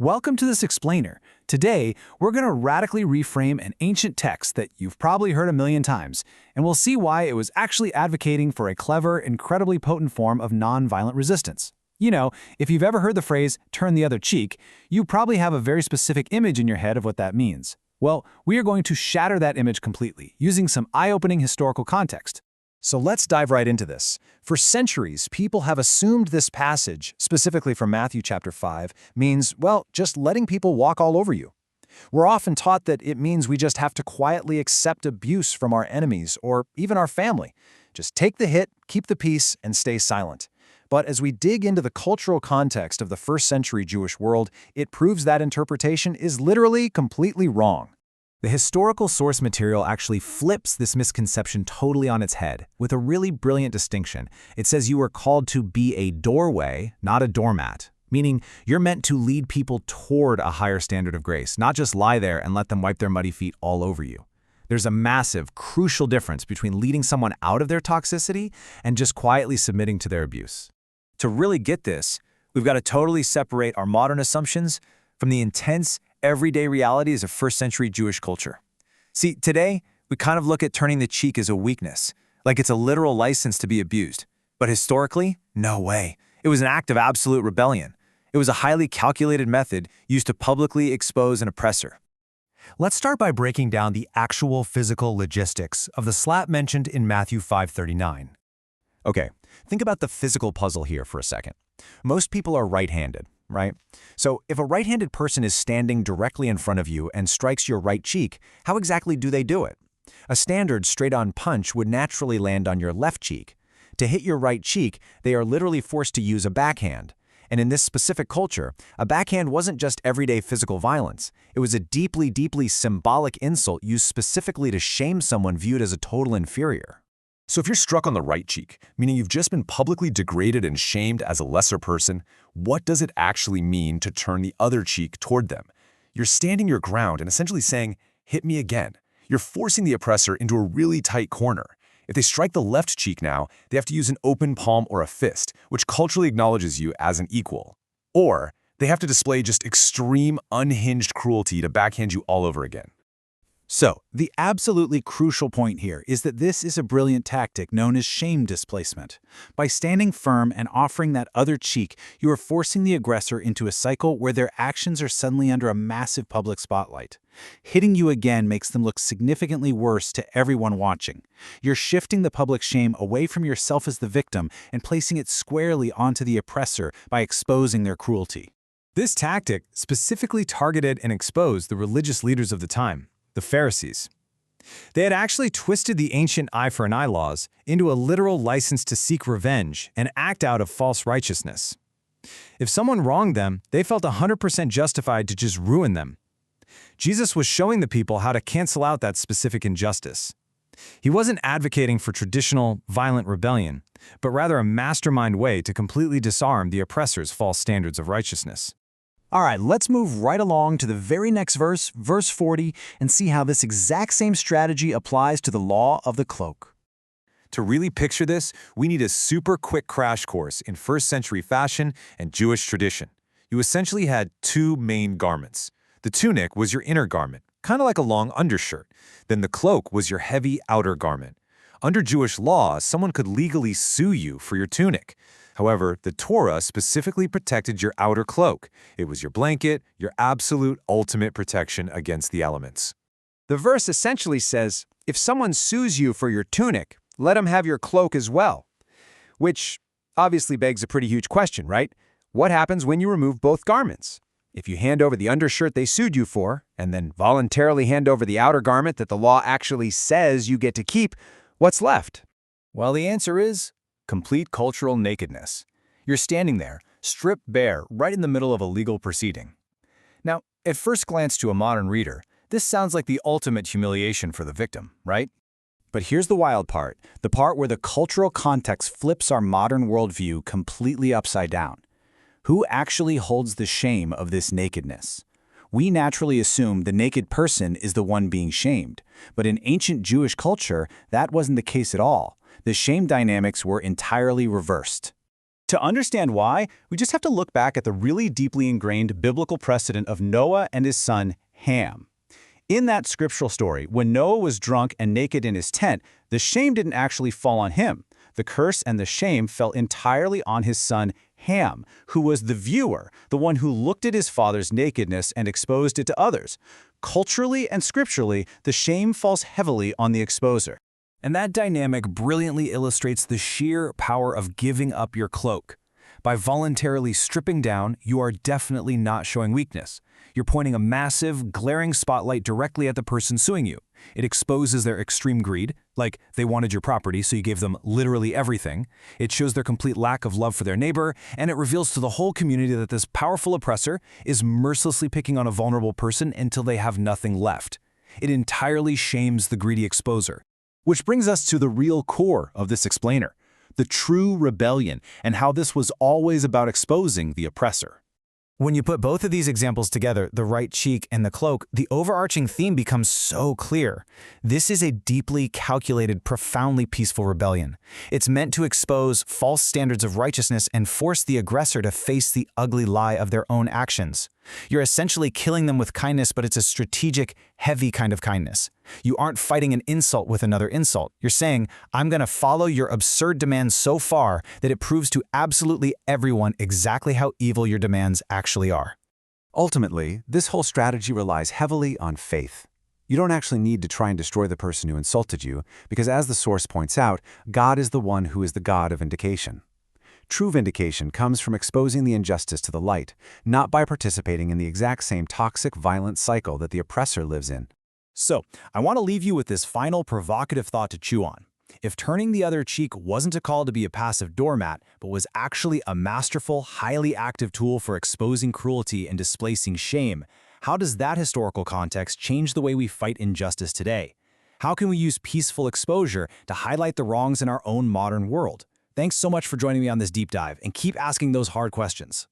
Welcome to this explainer. Today, we're going to radically reframe an ancient text that you've probably heard a million times, and we'll see why it was actually advocating for a clever, incredibly potent form of nonviolent resistance. You know, if you've ever heard the phrase, turn the other cheek, you probably have a very specific image in your head of what that means. Well, we are going to shatter that image completely, using some eye-opening historical context. So let's dive right into this. For centuries, people have assumed this passage, specifically from Matthew chapter 5, means, well, just letting people walk all over you. We're often taught that it means we just have to quietly accept abuse from our enemies or even our family. Just take the hit, keep the peace, and stay silent. But as we dig into the cultural context of the first century Jewish world, it proves that interpretation is literally completely wrong. The historical source material actually flips this misconception totally on its head, with a really brilliant distinction. It says you are called to be a doorway, not a doormat, meaning you're meant to lead people toward a higher standard of grace, not just lie there and let them wipe their muddy feet all over you. There's a massive, crucial difference between leading someone out of their toxicity and just quietly submitting to their abuse. To really get this, we've got to totally separate our modern assumptions from the intense, everyday realities of first-century Jewish culture. See, today, we kind of look at turning the cheek as a weakness, like it's a literal license to be abused. But historically, no way. It was an act of absolute rebellion. It was a highly calculated method used to publicly expose an oppressor. Let's start by breaking down the actual physical logistics of the slap mentioned in Matthew 5:39. Okay, think about the physical puzzle here for a second. Most people are right-handed, right? So if a right-handed person is standing directly in front of you and strikes your right cheek, how exactly do they do it? A standard straight-on punch would naturally land on your left cheek. To hit your right cheek, they are literally forced to use a backhand. And in this specific culture, a backhand wasn't just everyday physical violence. It was a deeply, deeply symbolic insult used specifically to shame someone viewed as a total inferior. So if you're struck on the right cheek, meaning you've just been publicly degraded and shamed as a lesser person, what does it actually mean to turn the other cheek toward them? You're standing your ground and essentially saying, hit me again. You're forcing the oppressor into a really tight corner. If they strike the left cheek now, they have to use an open palm or a fist, which culturally acknowledges you as an equal. Or they have to display just extreme, unhinged cruelty to backhand you all over again. So, the absolutely crucial point here is that this is a brilliant tactic known as shame displacement. By standing firm and offering that other cheek, you are forcing the aggressor into a cycle where their actions are suddenly under a massive public spotlight. Hitting you again makes them look significantly worse to everyone watching. You're shifting the public shame away from yourself as the victim and placing it squarely onto the oppressor by exposing their cruelty. This tactic specifically targeted and exposed the religious leaders of the time, the Pharisees. They had actually twisted the ancient eye for an eye laws into a literal license to seek revenge and act out of false righteousness. If someone wronged them, they felt 100% justified to just ruin them. Jesus was showing the people how to cancel out that specific injustice. He wasn't advocating for traditional, violent rebellion, but rather a mastermind way to completely disarm the oppressor's false standards of righteousness. All right, let's move right along to the very next verse, verse 40, and see how this exact same strategy applies to the law of the cloak. To really picture this, we need a super quick crash course in first-century fashion and Jewish tradition. You essentially had two main garments. The tunic was your inner garment, kind of like a long undershirt. Then the cloak was your heavy outer garment. Under Jewish law, someone could legally sue you for your tunic. However, the Torah specifically protected your outer cloak. It was your blanket, your absolute ultimate protection against the elements. The verse essentially says, if someone sues you for your tunic, let him have your cloak as well. Which obviously begs a pretty huge question, right? What happens when you remove both garments? If you hand over the undershirt they sued you for, and then voluntarily hand over the outer garment that the law actually says you get to keep, what's left? Well, the answer is complete cultural nakedness. You're standing there, stripped bare, right in the middle of a legal proceeding. Now, at first glance to a modern reader, this sounds like the ultimate humiliation for the victim, right? But here's the wild part, the part where the cultural context flips our modern worldview completely upside down. Who actually holds the shame of this nakedness? We naturally assume the naked person is the one being shamed, but in ancient Jewish culture, that wasn't the case at all. The shame dynamics were entirely reversed. To understand why, we just have to look back at the really deeply ingrained biblical precedent of Noah and his son, Ham. In that scriptural story, when Noah was drunk and naked in his tent, the shame didn't actually fall on him. The curse and the shame fell entirely on his son, Ham, who was the viewer, the one who looked at his father's nakedness and exposed it to others. Culturally and scripturally, the shame falls heavily on the exposer. And that dynamic brilliantly illustrates the sheer power of giving up your cloak. By voluntarily stripping down, you are definitely not showing weakness. You're pointing a massive, glaring spotlight directly at the person suing you. It exposes their extreme greed, like they wanted your property so you gave them literally everything. It shows their complete lack of love for their neighbor, and it reveals to the whole community that this powerful oppressor is mercilessly picking on a vulnerable person until they have nothing left. It entirely shames the greedy exposer. Which brings us to the real core of this explainer, the true rebellion, and how this was always about exposing the oppressor. When you put both of these examples together, the right cheek and the cloak, the overarching theme becomes so clear. This is a deeply calculated, profoundly peaceful rebellion. It's meant to expose false standards of righteousness and force the aggressor to face the ugly lie of their own actions. You're essentially killing them with kindness, but it's a strategic, heavy kind of kindness. You aren't fighting an insult with another insult. You're saying, I'm going to follow your absurd demands so far that it proves to absolutely everyone exactly how evil your demands actually are. Ultimately, this whole strategy relies heavily on faith. You don't actually need to try and destroy the person who insulted you, because as the source points out, God is the one who is the God of vindication. True vindication comes from exposing the injustice to the light, not by participating in the exact same toxic, violent cycle that the oppressor lives in. So, I want to leave you with this final provocative thought to chew on. If turning the other cheek wasn't a call to be a passive doormat, but was actually a masterful, highly active tool for exposing cruelty and displacing shame, how does that historical context change the way we fight injustice today? How can we use peaceful exposure to highlight the wrongs in our own modern world? Thanks so much for joining me on this deep dive, and keep asking those hard questions.